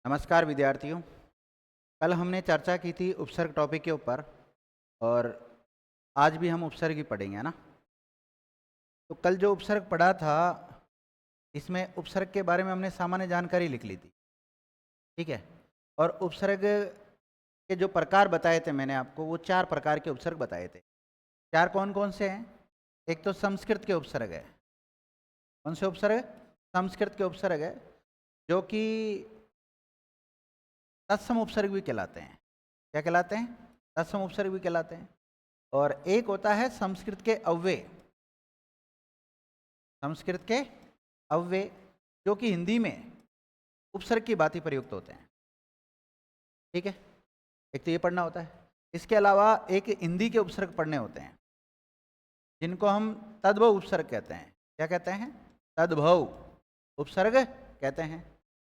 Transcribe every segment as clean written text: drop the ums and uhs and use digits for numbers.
नमस्कार विद्यार्थियों। कल हमने चर्चा की थी उपसर्ग टॉपिक के ऊपर और आज भी हम उपसर्ग ही पढ़ेंगे, है ना। तो कल जो उपसर्ग पढ़ा था इसमें उपसर्ग के बारे में हमने सामान्य जानकारी लिख ली थी, ठीक है। और उपसर्ग के जो प्रकार बताए थे मैंने आपको, वो 4 प्रकार के उपसर्ग बताए थे। 4 कौन कौन से हैं? एक तो संस्कृत के उपसर्ग है। कौन से उपसर्ग? संस्कृत के उपसर्ग है, जो कि तत्सम उपसर्ग भी कहलाते हैं। क्या कहलाते हैं? तत्सम उपसर्ग भी कहलाते हैं। और एक होता है संस्कृत के अव्यय। संस्कृत के अव्यय जो कि हिंदी में उपसर्ग की भांति प्रयुक्त होते हैं, ठीक है। एक तो ये पढ़ना होता है। इसके अलावा एक हिंदी के उपसर्ग पढ़ने होते हैं, जिनको हम तद्भव उपसर्ग कहते हैं। क्या कहते हैं? तद्भव उपसर्ग कहते हैं।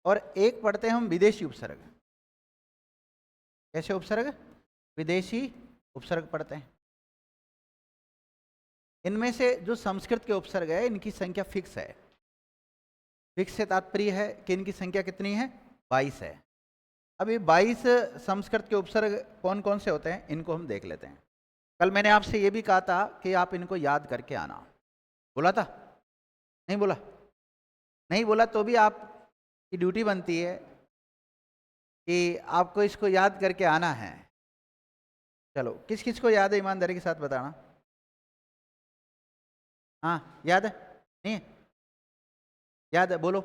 और एक पढ़ते हैं हम विदेशी उपसर्ग। कैसे उपसर्ग? विदेशी उपसर्ग पढ़ते हैं। इनमें से जो संस्कृत के उपसर्ग है, इनकी संख्या फिक्स है। फिक्स से तात्पर्य है कि इनकी संख्या कितनी है? 22 है। अब ये 22 संस्कृत के उपसर्ग कौन कौन से होते हैं, इनको हम देख लेते हैं। कल मैंने आपसे ये भी कहा था कि आप इनको याद करके आना। बोला था? नहीं बोला? नहीं बोला तो भी आपकी ड्यूटी बनती है कि आपको इसको याद करके आना है। चलो, किस किस को याद है ईमानदारी के साथ बताना। हाँ, याद है? नहीं है? याद है? बोलो।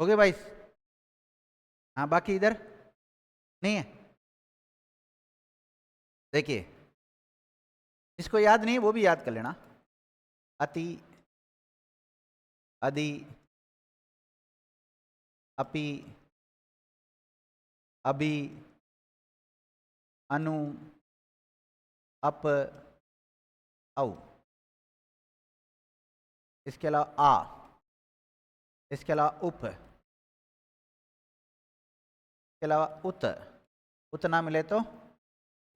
हो गए 22? हाँ, बाकी इधर नहीं है। देखिए, जिसको याद नहीं वो भी याद कर लेना। अति, अधि, अपि, अभि, अनु, अप, औ। इसके अलावा आ, इसके अलावा उप, इसके अलावा उत, उत ना मिले तो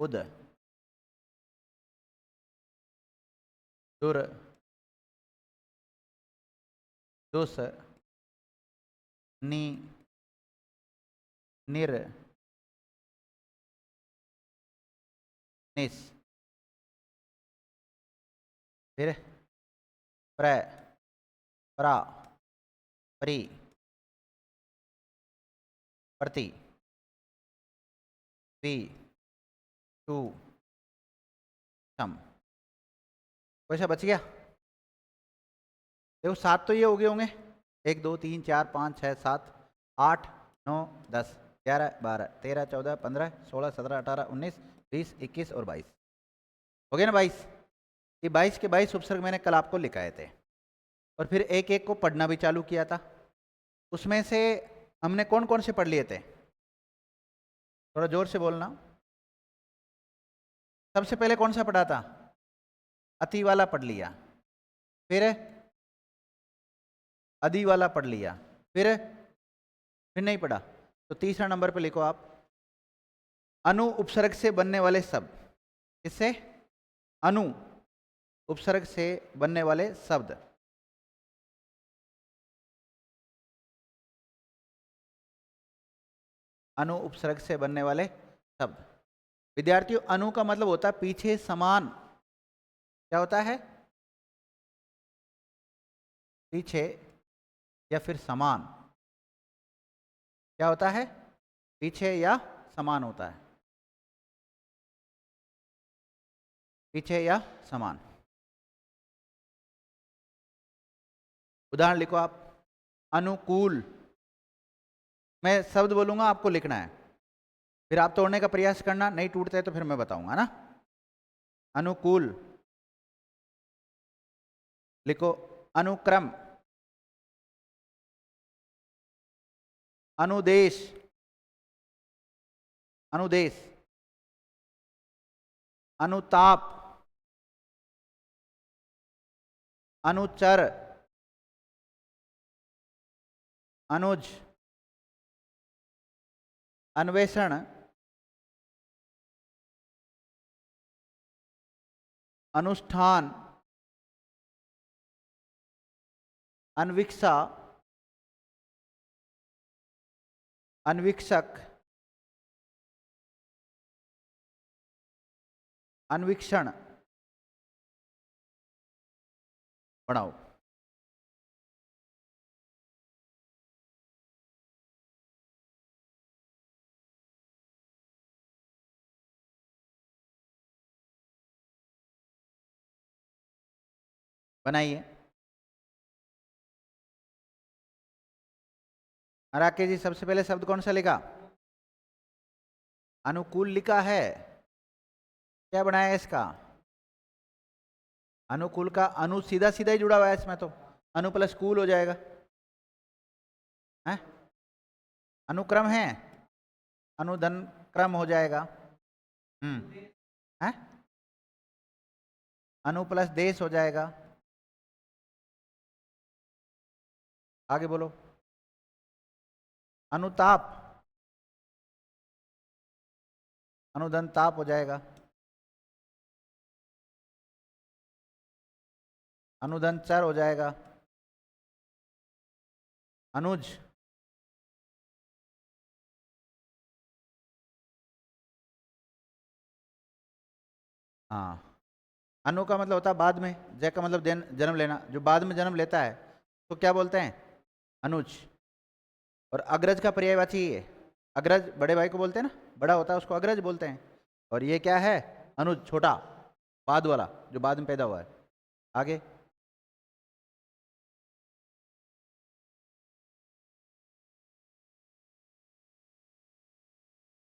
उद, दुर, दुस, नि, निर, निस, फिर प्र, प्रा, परि, प्रति, पी, टू, सम। वैसा बच गया? देखो, 7 तो ये हो गए होंगे। 1 2 3 4 5 6 7 8 9 10 11 12 13 14 15 16 17 18 19 20 21 और 22 हो गए ना? 22। ये 22 के 22 उपसर्ग मैंने कल आपको लिखाए थे और फिर एक एक को पढ़ना भी चालू किया था। उसमें से हमने कौन कौन से पढ़ लिए थे? थोड़ा जोर से बोलना। सबसे पहले कौन सा पढ़ा था? अति वाला पढ़ लिया। फिर अधि वाला पढ़ लिया। फिर नहीं पढ़ा। तो तीसरा नंबर पे लिखो आप, अनु उपसर्ग से बनने वाले शब्द। किससे? अनु उपसर्ग से बनने वाले शब्द। अनु उपसर्ग से बनने वाले शब्द। विद्यार्थियों, अनु का मतलब होता है पीछे समान। क्या होता है? पीछे या फिर समान। क्या होता है? पीछे या समान होता है। पीछे या समान। उदाहरण लिखो आप। अनुकूल। मैं शब्द बोलूंगा, आपको लिखना है, फिर आप तोड़ने का प्रयास करना। नहीं टूटते तो फिर मैं बताऊंगा ना। अनुकूल लिखो। अनुक्रम, अनुदेश, अनुदेश, अनुताप, अनुचर, अनुज, अन्वेषण, अनुष्ठान, अन्वीक्षा, अन्वीक्षक, अन्वीक्षण। पढ़ाओ। बनाइए। राकेश जी, सबसे पहले शब्द कौन सा लिखा? अनुकूल लिखा है। क्या बनाया इसका? अनुकूल का अनु सीधा सीधा ही जुड़ा हुआ है इसमें, तो अनु प्लस कूल हो जाएगा। है अनुक्रम है, अनुधन क्रम हो जाएगा। है अनु प्लस देश हो जाएगा। आगे बोलो। अनुताप, अनुधन ताप हो जाएगा। अनुधन चर हो जाएगा। अनुज, हाँ। अनु का मतलब होता है बाद में, जय का मतलब जन्म लेना, जो बाद में जन्म लेता है तो क्या बोलते हैं? अनुज। और अग्रज का पर्यायवाची है। अग्रज बड़े भाई को बोलते हैं ना, बड़ा होता है उसको अग्रज बोलते हैं। और ये क्या है? अनुज, छोटा, बाद वाला, जो बाद में पैदा हुआ है। आगे।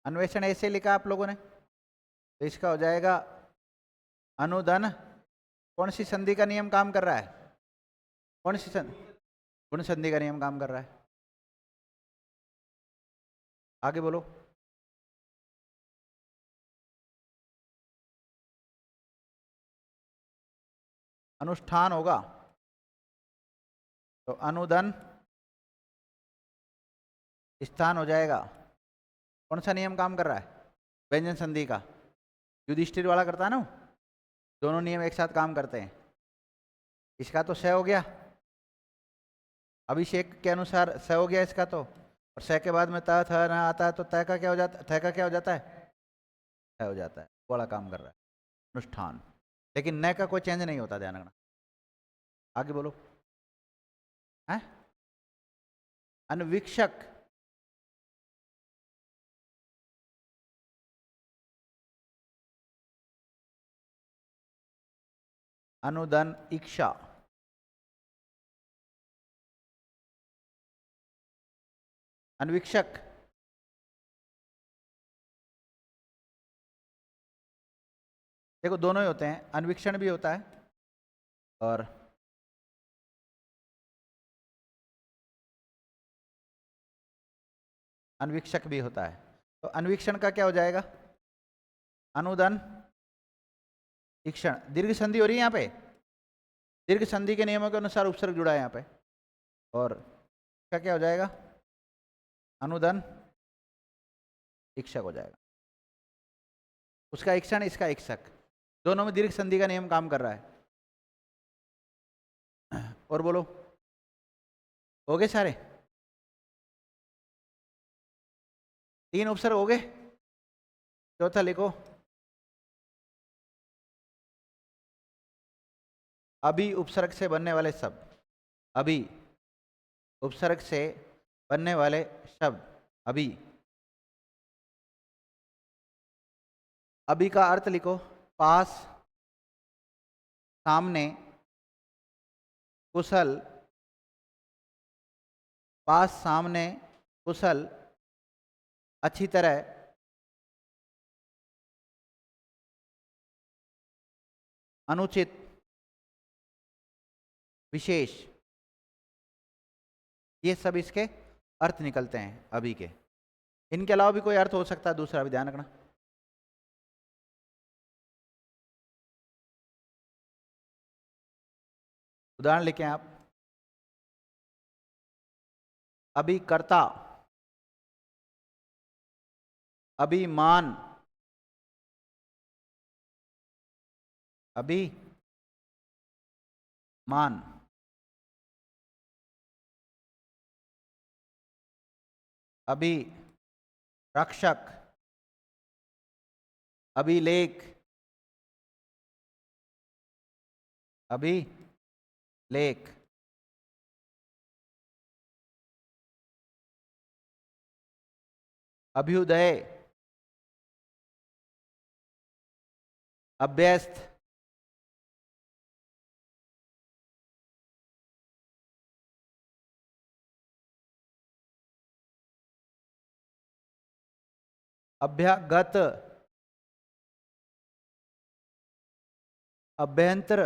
अन्वेषण ऐसे लिखा आप लोगों ने, तो इसका हो जाएगा अनुधन। कौन सी संधि का नियम काम कर रहा है? कौन सी संधि? गुण संधि का नियम काम कर रहा है। आगे बोलो। अनुष्ठान होगा, तो अनुधन स्थान हो जाएगा। कौन सा नियम काम कर रहा है? व्यंजन संधि का। युधिष्ठिर वाला करता है ना, दोनों नियम एक साथ काम करते हैं। इसका तो स हो गया, अभिषेक के अनुसार स हो गया इसका तो। और स के बाद में त थ न आता है, तो तय का क्या हो जाता है? थ का क्या हो जाता है? थ हो जाता है। बड़ा काम कर रहा है अनुष्ठान। लेकिन न का कोई चेंज नहीं होता, ध्यान रखना। आगे बोलो। है अन्वीक्षक, अनुधन इच्छा, अन्वीक्षक। देखो दोनों ही होते हैं, अन्वीक्षण भी होता है और अन्वीक्षक भी होता है। तो अन्वीक्षण का क्या हो जाएगा? अनुधन इक्षण। दीर्घ संधि हो रही है यहाँ पे, दीर्घ संधि के नियमों के अनुसार उपसर्ग जुड़ा है यहाँ पे। और क्या क्या हो जाएगा? अनुधन इक्षक हो जाएगा। उसका इक्षण, इसका इक्षक, दोनों में दीर्घ संधि का नियम काम कर रहा है। और बोलो, हो गए सारे? 3 उपसर्ग हो गए। चौथा लिखो। अभी उपसर्ग से बनने वाले शब्द। अभी उपसर्ग से बनने वाले शब्द। अभी। अभी का अर्थ लिखो। पास, सामने, कुशल। पास, सामने, कुशल, अच्छी तरह, अनुचित, विशेष। ये सब इसके अर्थ निकलते हैं अभी के। इनके अलावा भी कोई अर्थ हो सकता है दूसरा भी, ध्यान रखना। उदाहरण लिखें आप। अभिकर्ता, अभिमान, अभिमान, अभिरक्षक, अभिलेख, अभिलेख, अभ्युदय, अभ्यस्त, अभ्यागत, अभ्यंतर,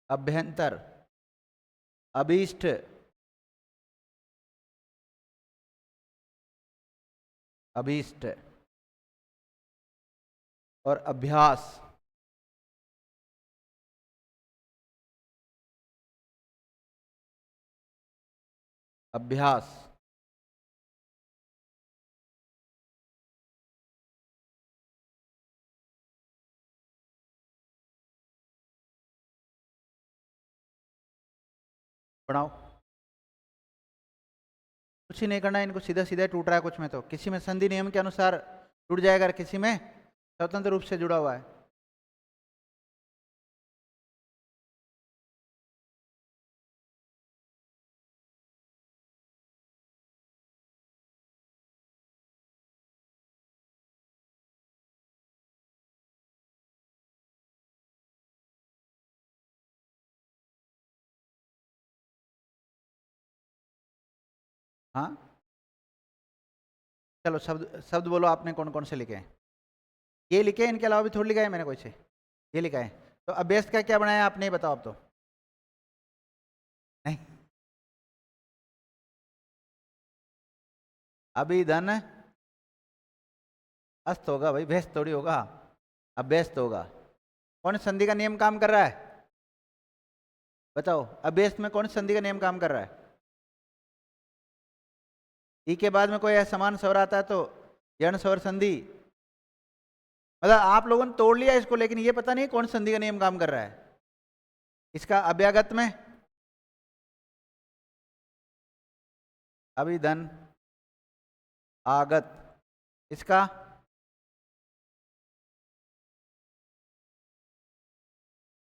अभ्यंतर, अभीष्ट, अभीष्ट और अभ्यास, अभ्यास, बढ़ाओ। कुछ ही नहीं करना है इनको, सीधा सीधा टूट रहा है कुछ में, तो किसी में संधि नियम के अनुसार टूट जाएगा, किसी में स्वतंत्र रूप से जुड़ा हुआ है। हाँ, चलो शब्द शब्द बोलो, आपने कौन कौन से लिखे हैं? ये लिखे हैं, इनके अलावा भी थोड़ी लिखा है मैंने कोई से? ये लिखा है। तो अभ्यस्त का क्या बनाया आपने, बताओ आप तो। नहीं, अभिधन अस्त होगा भाई, व्यस्त थोड़ी होगा, अभ्यस्त होगा। कौन संधि का नियम काम कर रहा है, बताओ? अभ्यस्त में कौन संधि का नियम काम कर रहा है? ई के बाद में कोई असमान स्वर आता है तो यण स्वर संधि, मतलब आप लोगों ने तोड़ लिया इसको, लेकिन ये पता नहीं कौन संधि का नियम काम कर रहा है। इसका अभ्यागत में अभिधन आगत, इसका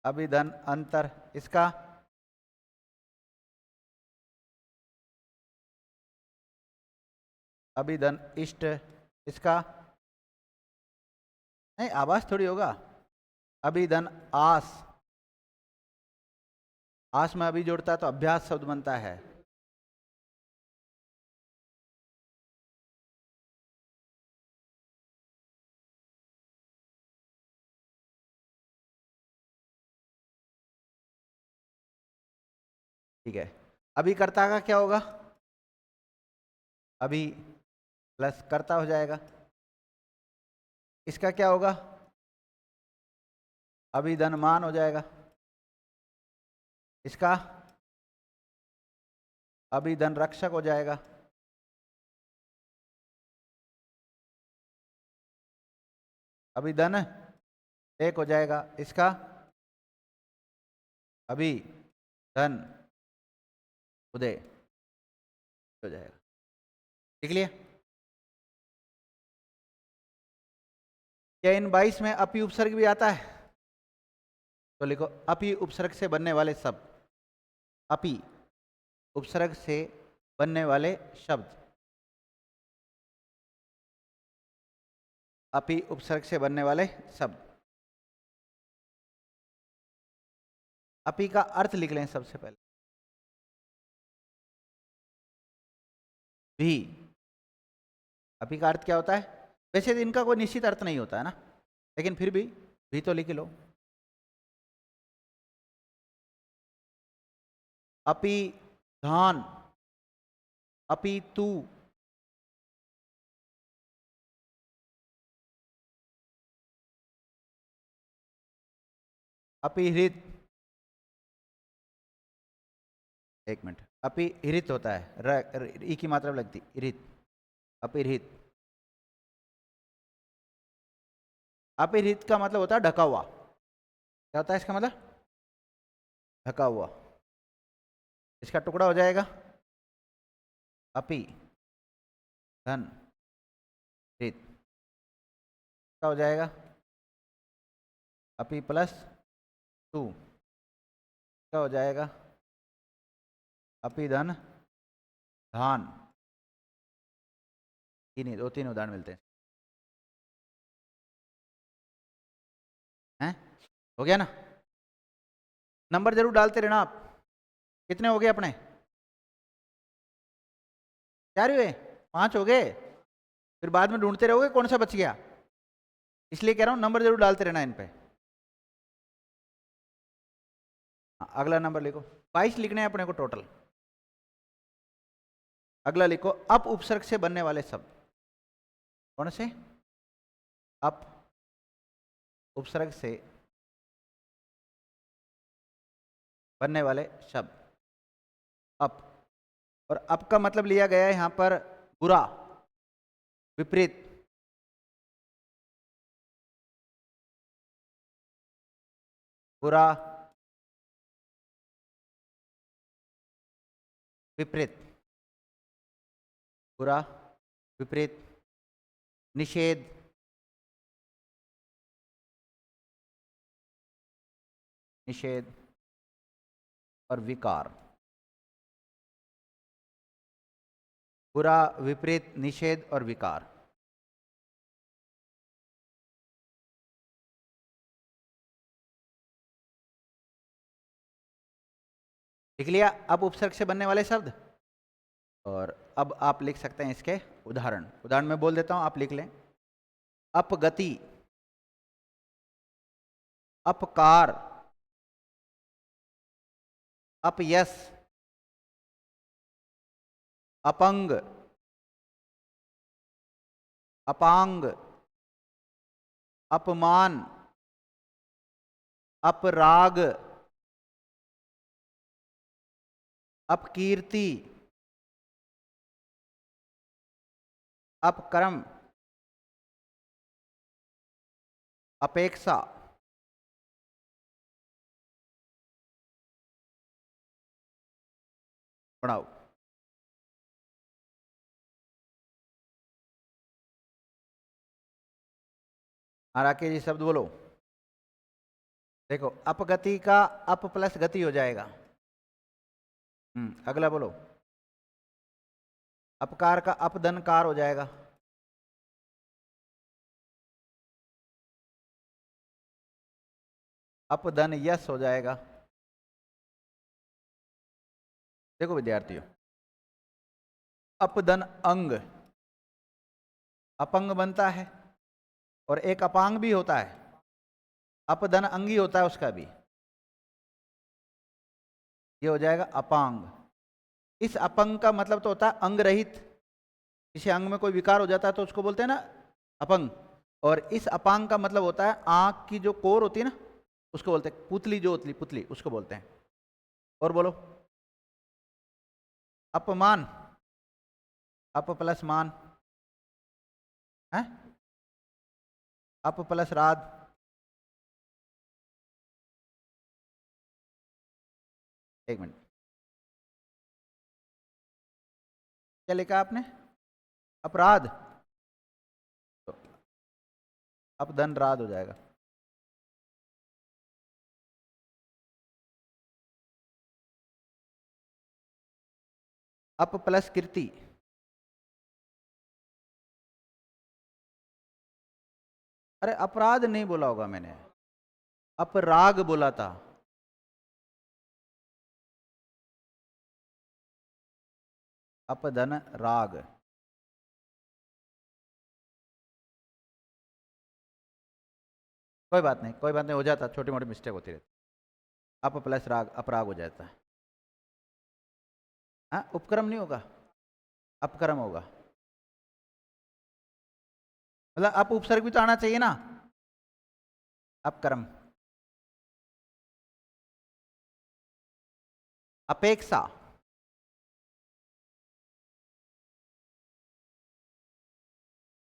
अभिधन अंतर, इसका अभिधन इष्ट, इसका नहीं, आवास थोड़ी होगा। अभिधन आस, आस में अभी जोड़ता है तो अभ्यास शब्द बनता है। ठीक है, अभिकर्ता का क्या होगा? अभी प्लस कर्ता हो जाएगा। इसका क्या होगा? अभिधनमान हो जाएगा। इसका अभिधन रक्षक हो जाएगा। अभिधन एक हो जाएगा। इसका अभी धन उदय हो जाएगा। लिख लिया? क्या इन 22 में अपी उपसर्ग भी आता है? तो लिखो, अपी उपसर्ग से बनने वाले शब्द, अपी उपसर्ग से बनने वाले शब्द, अपी उपसर्ग से बनने वाले शब्द। अपी का अर्थ लिख लें सबसे पहले। भी, अपी का अर्थ क्या होता है? वैसे तो इनका कोई निश्चित अर्थ नहीं होता है ना, लेकिन फिर भी तो लिख लो। अपी धान, अपी तू, अपीहृत, एक मिनट, अपीहृत होता है, ई की मात्रा लगती, हृत, अपीहृत। अपीहृत का मतलब होता है ढका हुआ। क्या होता है इसका मतलब? ढका हुआ। इसका टुकड़ा हो जाएगा अपी धन हृत, क्या हो जाएगा? अपी प्लस 2, क्या हो जाएगा? अपी धन धान। तीन, दो तीन उदाहरण मिलते हैं। हो गया ना? नंबर जरूर डालते रहना आप। कितने हो गए अपने? 4 हुए? 5 हो गए? फिर बाद में ढूंढते रहोगे कौन सा बच गया, इसलिए कह रहा हूं नंबर जरूर डालते रहना इन पे। अगला नंबर लिखो, 22 लिखने हैं अपने को टोटल। अगला लिखो, अप उपसर्ग से बनने वाले शब्द। कौन से? अप उपसर्ग से बनने वाले शब्द। अप, और अप का मतलब लिया गया है यहां पर बुरा, विपरीत, बुरा, विपरीत, बुरा, विपरीत, निषेध, निषेध और विकार। बुरा, विपरीत, निषेध और विकार। लिख लिया अब उपसर्ग से बनने वाले शब्द। और अब आप लिख सकते हैं इसके उदाहरण। उदाहरण में बोल देता हूं, आप लिख लें। अपगति, अपकार, अपयश, अपंग, अपांग, अपमान, अपराग, अपकीर्ति, अपकर्म, अपेक्षा। पढ़ाओ। राकेश जी शब्द बोलो। देखो, अपगति का अप प्लस गति हो जाएगा। अगला बोलो। अपकार का अपधनकार हो जाएगा। अपधन यश हो जाएगा। देखो विद्यार्थियों, अपधन अंग, अपंग बनता है, और एक अपांग भी होता है, अपधन अंगी होता है उसका भी, ये हो जाएगा अपांग। इस अपंग का मतलब तो होता है अंग रहित। किसी अंग में कोई विकार हो जाता है तो उसको बोलते हैं ना अपंग। और इस अपांग का मतलब होता है आंख की जो कोर होती है ना, उसको बोलते हैं पुतली, जो होती पुतली उसको बोलते हैं। और बोलो। अपमान, अप प्लस मान है, अप प्लस राध, एक मिनट, क्या लिखा आपने? अपराध, तो अपधन राध हो जाएगा। अप प्लस कीर्ति, अरे अपराध नहीं बोला होगा मैंने, अपराग बोला था। अपधन राग, कोई बात नहीं, कोई बात नहीं, हो जाता, छोटी मोटी मिस्टेक होती रहती। अप प्लस राग अपराग हो जाता है। हाँ, उपक्रम नहीं होगा, अपक्रम होगा। मतलब अप उपसर्ग भी तो आना चाहिए ना, अपक्रम। अपेक्षा,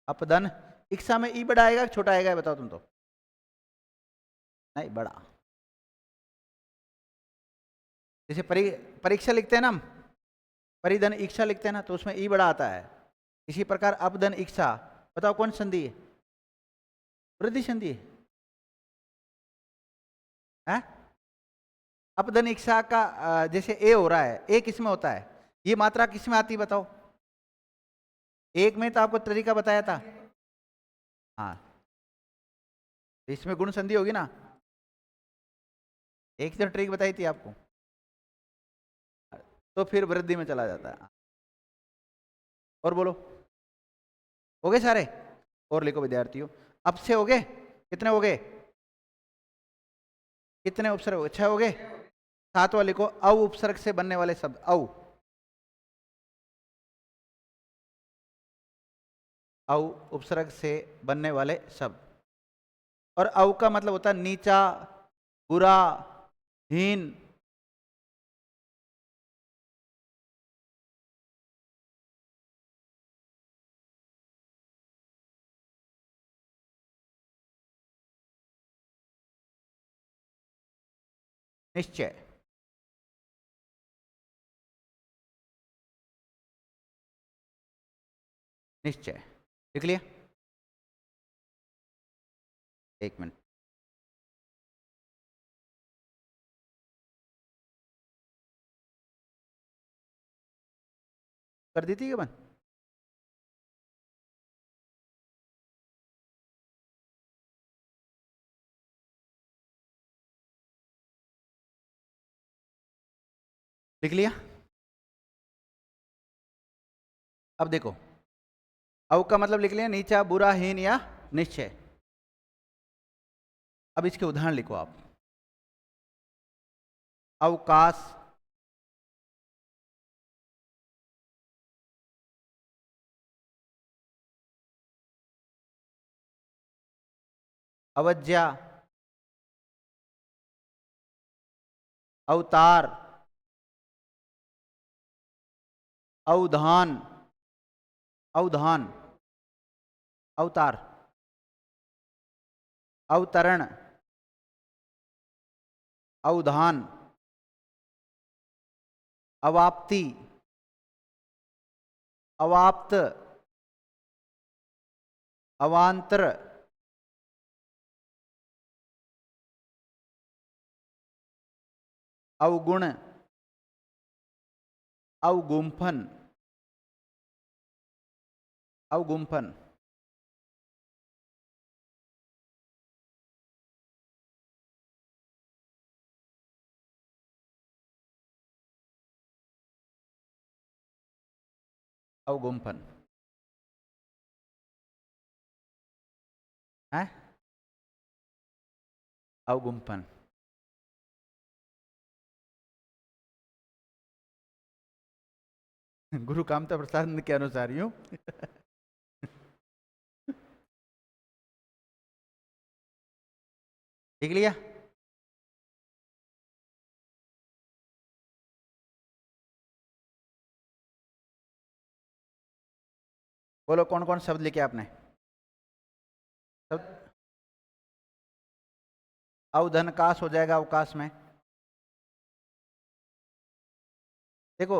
अपदन, इच्छा में ई बड़ा आएगा छोटा आएगा बताओ तुम तो? नहीं बड़ा। जैसे परीक्षा लिखते हैं ना हम, परिधन इच्छा लिखते हैं ना, तो उसमें ई बड़ा आता है। इसी प्रकार अपधन इच्छा, बताओ कौन संधि है? वृद्धि संधि है। अपधन इच्छा का जैसे ए हो रहा है, ए किस में होता है? ये मात्रा किस में आती है बताओ? एक में तो आपको तरीका बताया था। हाँ, इसमें गुण संधि होगी ना, एक तो ट्रिक बताई थी आपको, तो फिर वृद्धि में चला जाता है। और बोलो, हो गए सारे? और लिखो विद्यार्थियों, अब से हो गए? कितने हो गए? कितने उपसर्ग हो गए? 6 हो गए। सातवां लिखो, औ उपसर्ग से बनने वाले शब्द। औ, औ उपसर्ग से बनने वाले शब्द। और औ का मतलब होता है नीचा, बुरा, हीन। निश्चय, निश्चय, लिख लिया? एक मिनट, कर दी थी क्या बंद? लिख लिया? अब देखो, औ का मतलब लिख लिया, नीचा, बुरा, हीन या निश्चय। अब इसके उदाहरण लिखो आप। अवकाश, अवज्ञा, अवतार, अवधान, अवधान, अवतार, अवतरण, अवधान, अवाप्ति, अवाप्त, अवांतर, अवगुण, अवगुंफन, अवगुंफन, अवगुंफन है, अवगुंफन। गुरु कामता प्रसाद के अनुसार यूं। लिख लिया? बोलो कौन कौन शब्द लिखे आपने? शब्द अवधनकाश हो जाएगा अवकाश में। देखो,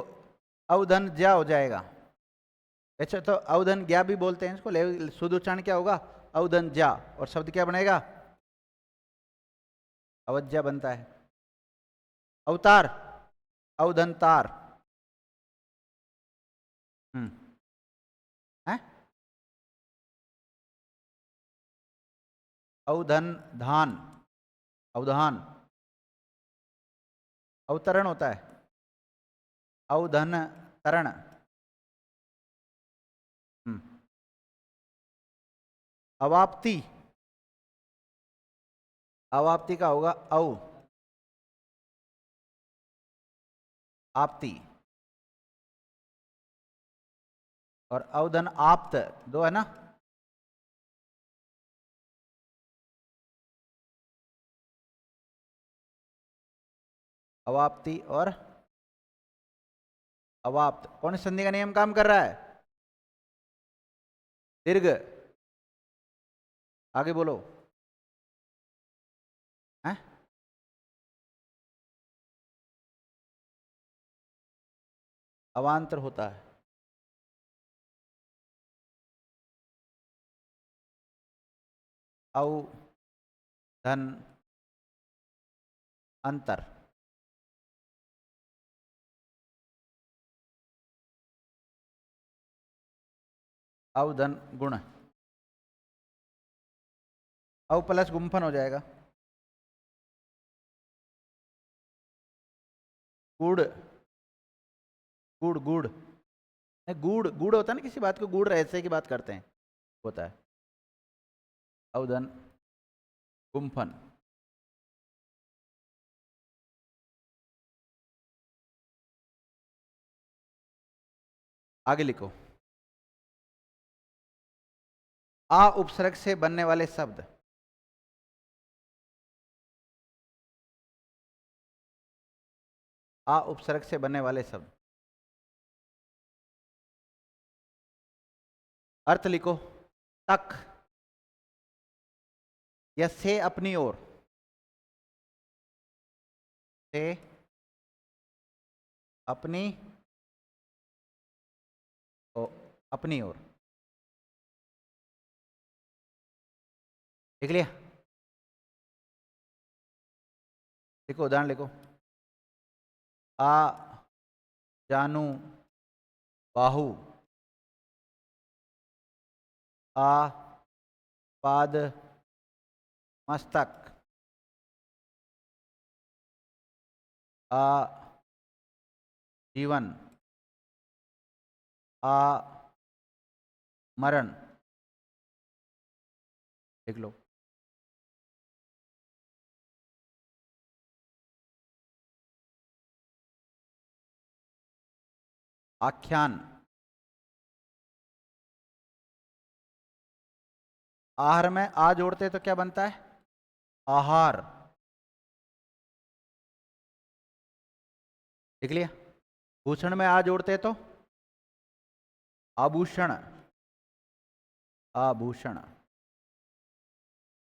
अवधन ज्या हो जाएगा। अच्छा, तो अवधन ज्ञा भी बोलते हैं इसको, ले शुद्ध उच्चारण क्या होगा? अवधन ज्या, और शब्द क्या बनेगा? अवज्ञा बनता है। अवतार, अवधनतार। है, अवधन धान, अवधान, अवतरण होता है, अवधन तरण। अवाप्ति, अवाप्ति का होगा औ, आपती। और अवधन आप्त, दो है ना? अवाप्ति और अवाप्त कौन सी संधि का नियम काम कर रहा है? दीर्घ। आगे बोलो। हैं? अवांतर होता है। औ धन अंतर। औ धन गुण। औ प्लस गुम्फन हो जाएगा। गुड़। गुड़ गुड़ नहीं, गुड़ गुड़ होता है ना, किसी बात को गुड़ रहस्य की बात करते हैं, होता है। अवधन गुम्फन। आगे लिखो। आ उपसर्ग से बनने वाले शब्द। आ उपसर्ग से बनने वाले शब्द। अर्थ लिखो। तक या से अपनी ओर। से अपनी ओ, अपनी ओर। लिख लिया? लिखो, उदाहरण लिखो। आ जानू बाहु। आ पाद मस्तक। आ जीवन। आ मरण। लिख लो। आख्यान। आहार में आ जोड़ते तो क्या बनता है? आहार। लिख लिया? भूषण में आ जोड़ते तो आभूषण। आभूषण।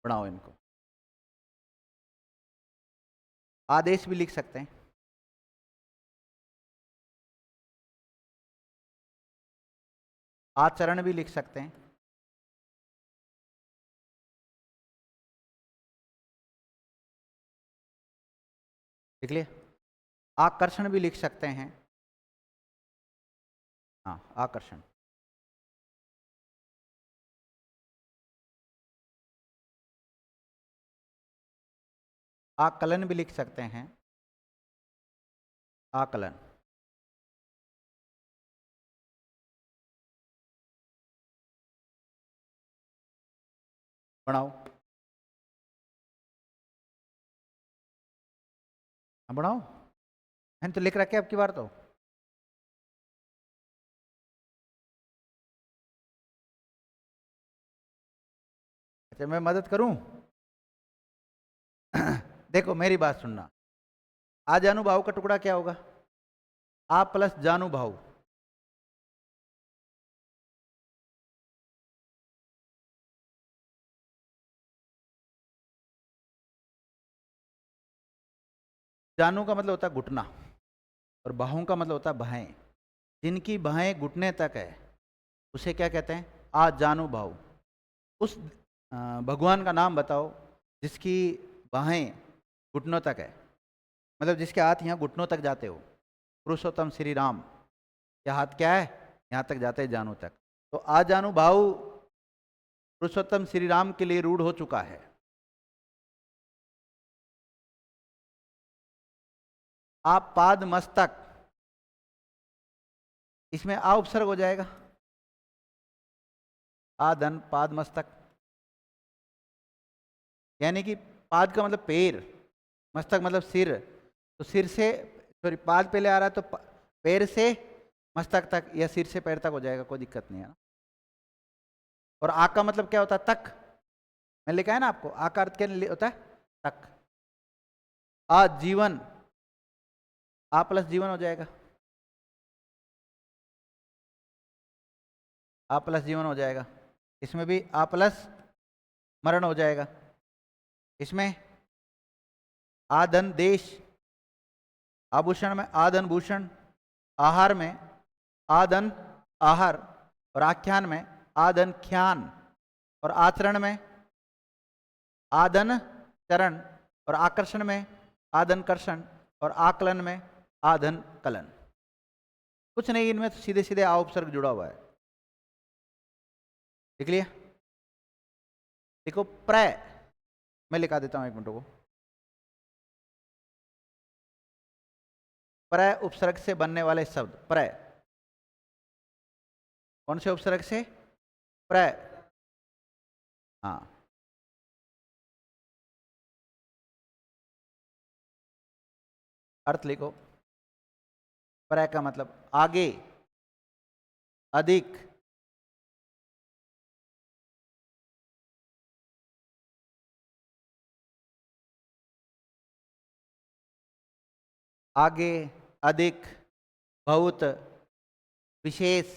बनाओ इनको। आदेश भी लिख सकते हैं। आचरण भी लिख सकते हैं। लिख लिया? आकर्षण भी लिख सकते हैं। हाँ, आकर्षण। आकलन भी लिख सकते हैं। आकलन। बनाओ। हाँ, बनाओ। मैंने तो लिख रखे अब की बार तो। अच्छा, मैं मदद करूं? देखो, मेरी बात सुनना। आ जानुभाव का टुकड़ा क्या होगा? आ प्लस जानुभाव। जानू का मतलब होता है घुटना, और बाहों का मतलब होता है बाहें। जिनकी बाहें घुटने तक है उसे क्या कहते हैं? आ जानू भाव। उस भगवान का नाम बताओ जिसकी बाहें घुटनों तक है, मतलब जिसके हाथ यहाँ घुटनों तक जाते हो। पुरुषोत्तम श्री राम के हाथ क्या है? यहाँ तक जाते हैं, जानू तक। तो आ जानू भाव पुरुषोत्तम श्री राम के लिए रूढ़ हो चुका है। आप पाद मस्तक, इसमें आ उपसर्ग हो जाएगा। आधन पाद मस्तक, यानी कि पाद का मतलब पैर, मस्तक मतलब सिर। तो सिर से, सॉरी, पाद पहले आ रहा है तो पैर से मस्तक तक या सिर से पैर तक हो जाएगा, कोई दिक्कत नहीं है ना। और आ का मतलब क्या होता है? तक। मैंने लिखा है ना आपको, आ का अर्थ क्या होता है? तक। आ जीवन, आ प्लस जीवन हो जाएगा। आ प्लस जीवन हो जाएगा, इसमें भी आ प्लस मरण हो जाएगा, इसमें आ धन देश, आभूषण में आ धन भूषण, आहार में आ धन आहार, और आख्यान में आ धन ख्यान, और आचरण में आधन चरण, और आकर्षण में आधन कर्षण, और आकलन में आधन कलन। कुछ नहीं, इनमें तो सीधे सीधे आ उपसर्ग जुड़ा हुआ है। देख लिया? देखो प्र, मैं लिखा देता हूं, एक मिनट को। प्र उपसर्ग से बनने वाले शब्द, प्र कौन से उपसर्ग से? प्र। हाँ, अर्थ लिखो। प्र का मतलब आगे, अधिक, आगे, अधिक, बहुत, विशेष,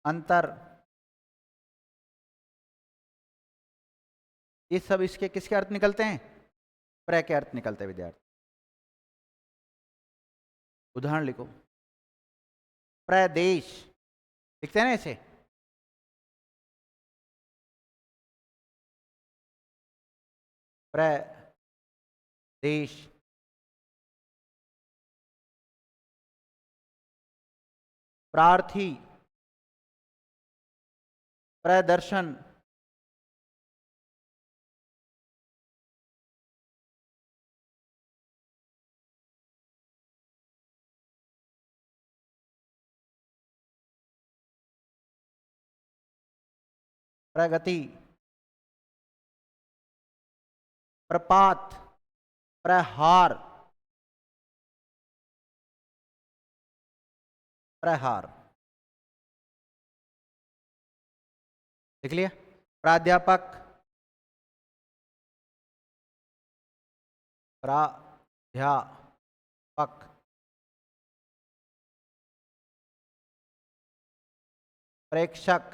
अंतर, ये सब इसके किसके अर्थ निकलते हैं? प्र के अर्थ निकलते हैं विद्यार्थी। उदाहरण लिखो। प्रदेश लिखते हैं ना ऐसे, प्रदेश। प्रार्थी, प्रदर्शन, प्रगति, प्रपात, प्रहार, प्रहार। लिख लिया? प्राध्यापक, प्राध्यापक, प्रेक्षक,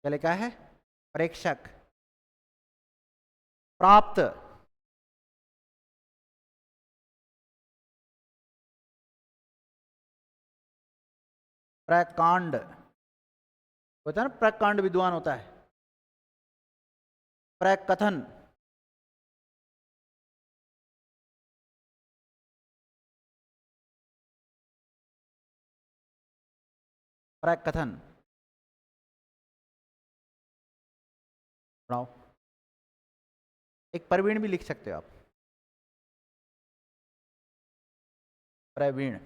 क्या लिखा है? प्रेक्षक। प्राप्त, प्रकांड, होता है ना, प्रकांड विद्वान होता है। प्रकथन, प्रकथन। पढ़ाओ। एक प्रवीण भी लिख सकते हो आप, प्रवीण।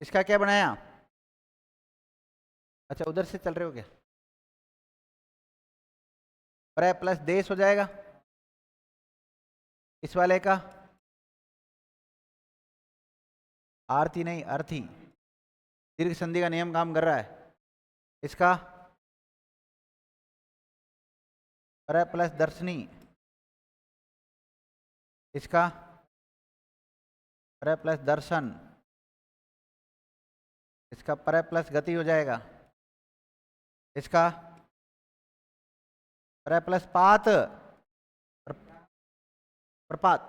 इसका क्या बनाया? अच्छा, उधर से चल रहे हो क्या? प्र प्लस देश हो जाएगा, इस वाले का आरती नहीं, अर्थी। दीर्घ संधि का नियम काम कर रहा है। इसका प्र प्लस दर्शनी, इसका प्र प्लस दर्शन, इसका प्र प्लस गति हो जाएगा, इसका प्र प्लस पात, प्रपात,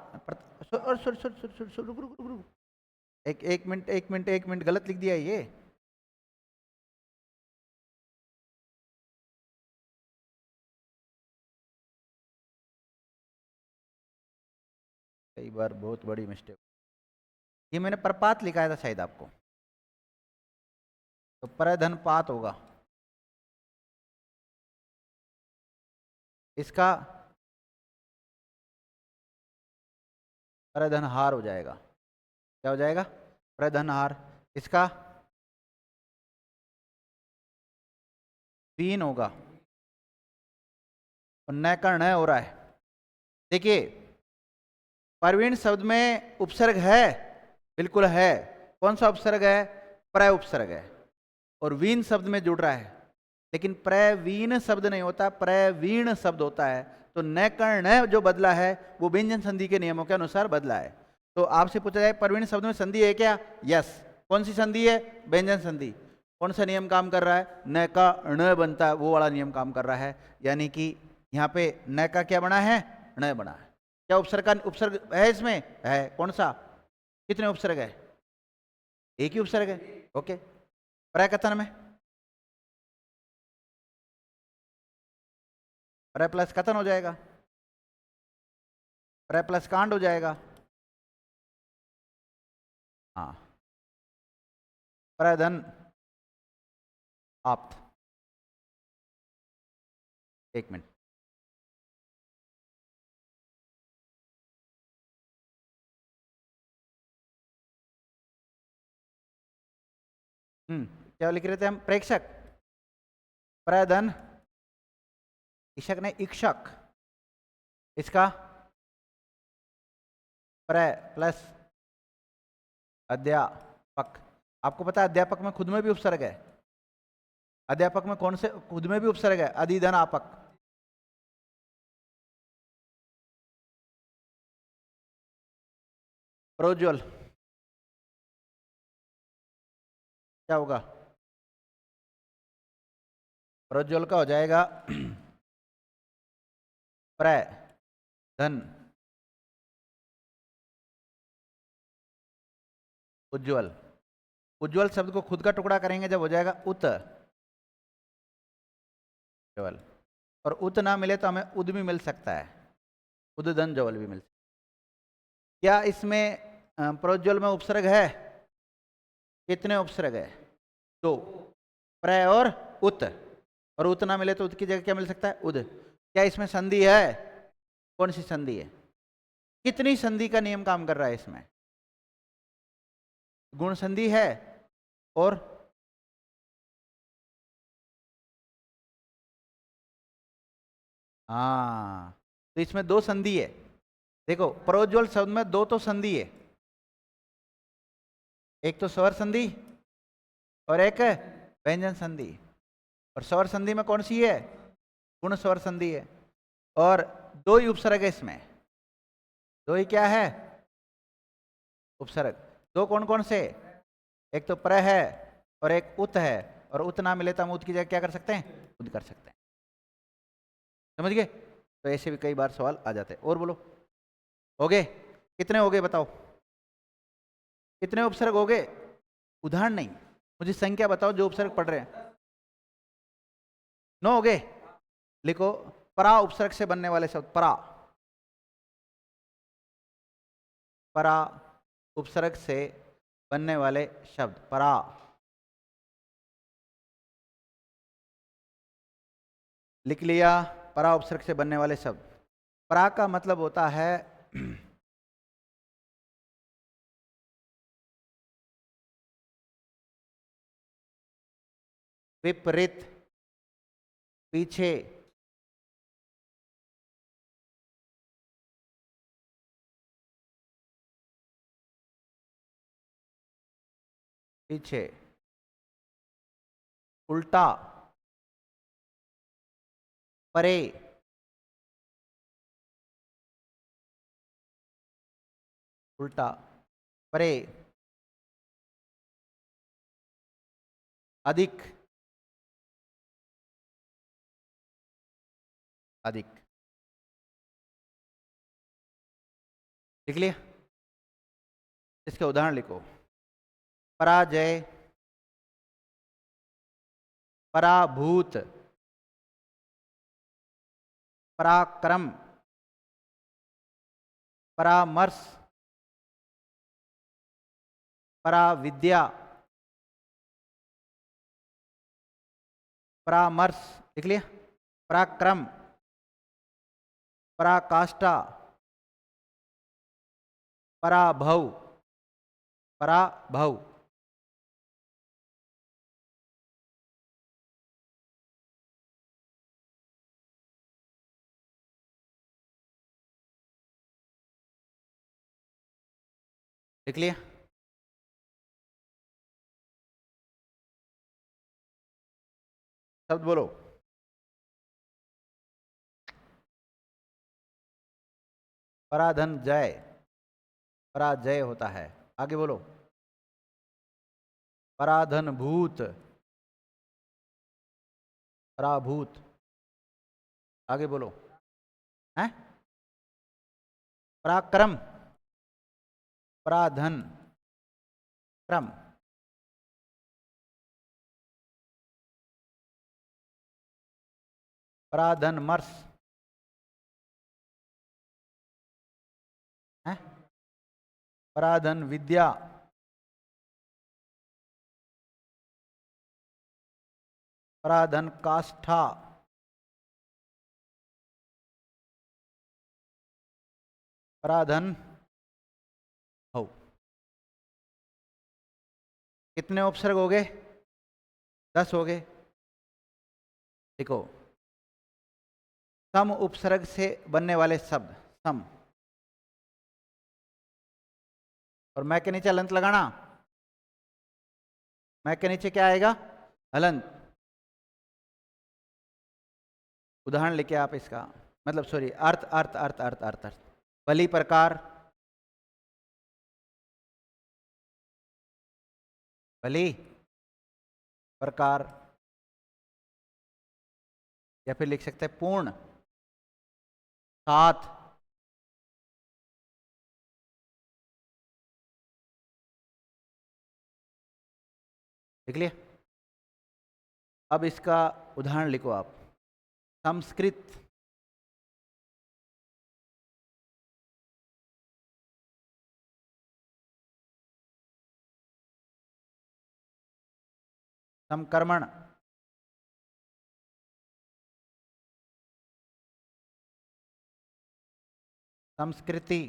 और रुक रुक रुक रुक, एक मिनट, एक मिनट, एक मिनट, गलत लिख दिया ये। कई बार बहुत बड़ी मिस्टेक, ये मैंने प्रपात लिखाया था शायद आपको, तो प्रधन पात होगा, इसका प्रधनहार हो जाएगा। क्या हो जाएगा? प्रधनहार। इसका वीन होगा और न का न हो रहा है। देखिए परवीन शब्द में उपसर्ग है, बिल्कुल है। कौन सा उपसर्ग है? प्रय उपसर्ग है और वीन शब्द में जुड़ रहा है, लेकिन प्रवीण शब्द नहीं होता, प्रवीण शब्द होता है। तो न कर्ण जो बदला है वो व्यंजन संधि के नियमों के अनुसार बदला है। तो आपसे पूछा जाए प्रवीण शब्द में संधि है क्या? यस। कौन सी संधि है? व्यंजन संधि। कौन सा नियम काम कर रहा है? न का ण बनता है, वो वाला नियम काम कर रहा है। यानी कि यहाँ पे न का क्या बना है? ण बना है। क्या उपसर्ग का उपसर्ग है इसमें? है। कौन सा? कितने उपसर्ग है? एक ही उपसर्ग है। ओके। प्रकथन में प्र प्लस कथन हो जाएगा, प्र प्लस कांड हो जाएगा। हाँ, प्रधन आप्त। एक मिनट, क्या लिख रहे थे हम? प्रेक्षक, प्रधन, इक्षक ने इक्षक, इसका प्र प्लस अध्यापक। आपको पता है अध्यापक में खुद में भी उपसर्ग है। अध्यापक में कौन से खुद में भी उपसर्ग है? अधिधन आपक। प्रोज्वल क्या होगा? प्रोज्वल का हो जाएगा प्र धन उज्ज्वल। उज्ज्वल शब्द को खुद का टुकड़ा करेंगे जब हो जाएगा उत ज्वल, और उत ना मिले तो हमें उद भी मिल सकता है, उदधन ज्वल भी मिल सकता है। क्या इसमें प्रोज्वल में उपसर्ग है? कितने उपसर्ग है? दो, प्र और उत। और उत ना मिले तो उत की जगह क्या मिल सकता है? उद। क्या इसमें संधि है? कौन सी संधि है? कितनी संधि का नियम काम कर रहा है इसमें? गुण संधि है। और हाँ, तो इसमें दो संधि है। देखो प्रोज्वल शब्द में दो तो संधि है, एक तो स्वर संधि और एक व्यंजन संधि। और स्वर संधि में कौन सी है? गुण स्वर संधि है। और दो ही उपसर्ग है इसमें। दो ही क्या है? उपसर्ग। दो कौन कौन से? एक तो प्र है और एक उत है। और उत ना मिले तो हम उत की जगह क्या कर सकते हैं? उद कर सकते हैं। समझ गए? तो ऐसे भी कई बार सवाल आ जाते हैं। और बोलो, हो गए? कितने हो गए बताओ? कितने उपसर्ग हो गए? उदाहरण नहीं, मुझे संख्या बताओ जो उपसर्ग पढ़ रहे हैं। 9 हो गए। लिखो परा उपसर्ग से बनने वाले शब्द। परा, परा उपसर्ग से बनने वाले शब्द। परा, लिख लिया? परा उपसर्ग से बनने वाले शब्द। परा का मतलब होता है विपरीत, पीछे, पीछे, उल्टा, परे, उल्टा, परे, अधिक, अधिक। लिख लिया? इसके उदाहरण लिखो। पराजय, पराभूत, पराक्रम, परामर्श, पराविद्या, परामर्श। लिख लिया? पराक्रम, पराकाष्ठा, पराभव, पराभव। लिख लिया? शब्द बोलो। पराधन जय, पराजय होता है। आगे बोलो। पराधन भूत, पराभूत। आगे बोलो। हैं? पराक्रम, पराधन क्रम। पराधन मर्स है। पराधन विद्या, पराधन काष्ठा, पराधन हो। कितने उपसर्ग हो गए? 10 हो गए। देखो, सम उपसर्ग से बनने वाले शब्द सम, और मैं के नीचे हलंत लगाना। मैं के नीचे क्या आएगा? हलंत। उदाहरण लेके आप इसका मतलब सॉरी अर्थ अर्थ अर्थ अर्थ अर्थ अर्थ। बलि प्रकार, बलि प्रकार, या फिर लिख सकते हैं पूर्ण, सात, लिख लिया? अब इसका उदाहरण लिखो आप। संस्कृत, समकर्मण, संस्कृति,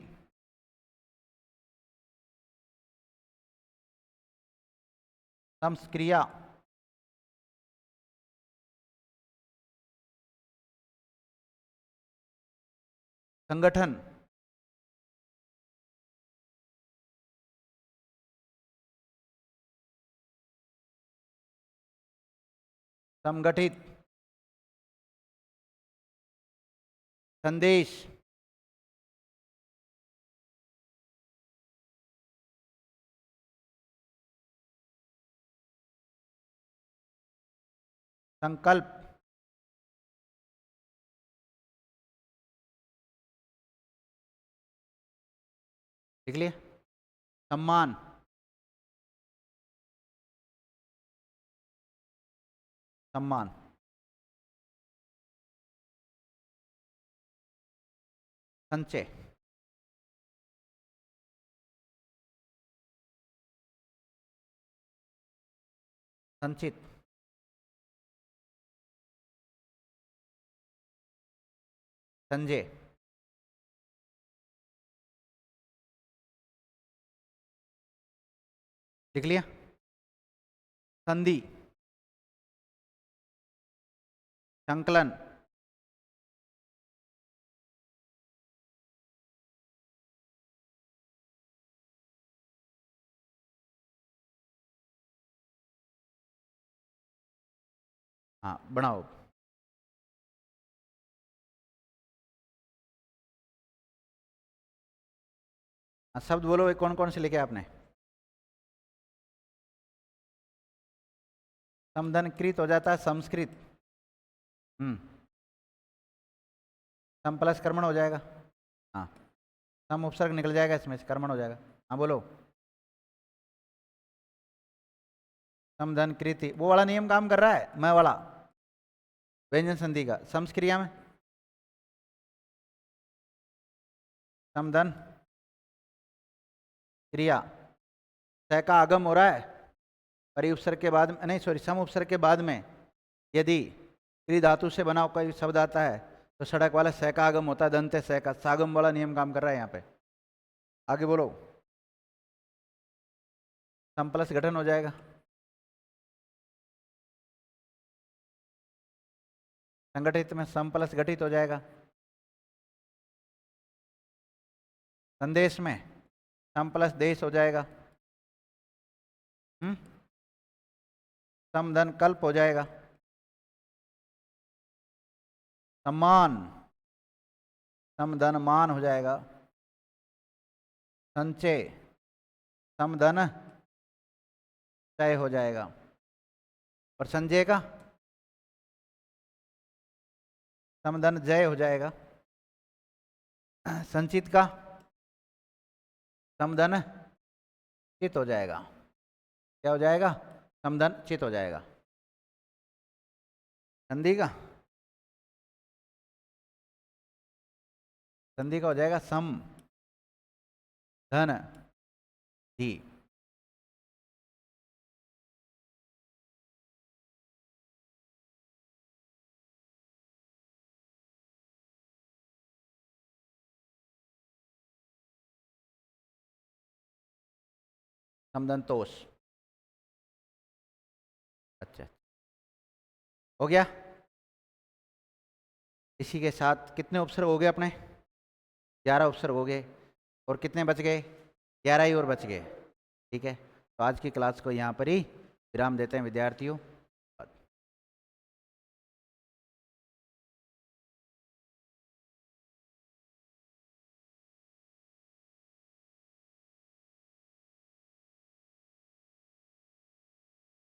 संस्क्रिया, संगठन, संगठित, संदेश, संकल्प, लिख लिया? सम्मान, सम्मान, संचय, संचित, संजय, लिख लिया? संधि, संकलन, हाँ बनाओ। हाँ, शब्द बोलो, ये कौन कौन से लिखे आपने? समधन कृत हो जाता है संस्कृत। सम प्लस कर्मण हो जाएगा। हाँ, सम उपसर्ग निकल जाएगा इसमें से, कर्मण हो जाएगा। हाँ बोलो। समधन कृति, वो वाला नियम काम कर रहा है, मैं वाला व्यंजन संधि का। समस्क्रिया में समधन क्रिया, सह का आगम हो रहा है, परि उपसर्ग के बाद में, नहीं सॉरी, सम उपसर्ग के बाद में यदि क्रि धातु से बना कोई शब्द आता है तो सड़क वाला सह का आगम होता है, दंते सह का, सागम वाला नियम काम कर रहा है यहाँ पे। आगे बोलो। सम प्लस गठन हो जाएगा। संगठित में सम प्लस गठित हो जाएगा। संदेश में सम प्लस देश हो जाएगा। सम धन कल्प हो जाएगा। सम्मान, सम धन मान हो जाएगा। संचय, सम धन चय हो जाएगा। और संजय का सम धन जय हो जाएगा। संचित का सम धन चित हो जाएगा। क्या हो जाएगा? सम धन चित हो जाएगा। संधि का हो जाएगा सम धन धी। समधन तोष। अच्छा, हो गया। इसी के साथ कितने उपसर्ग हो गए अपने? 11 उपसर्ग हो गए। और कितने बच गए? 11 ही और बच गए। ठीक है, तो आज की क्लास को यहाँ पर ही विराम देते हैं विद्यार्थियों।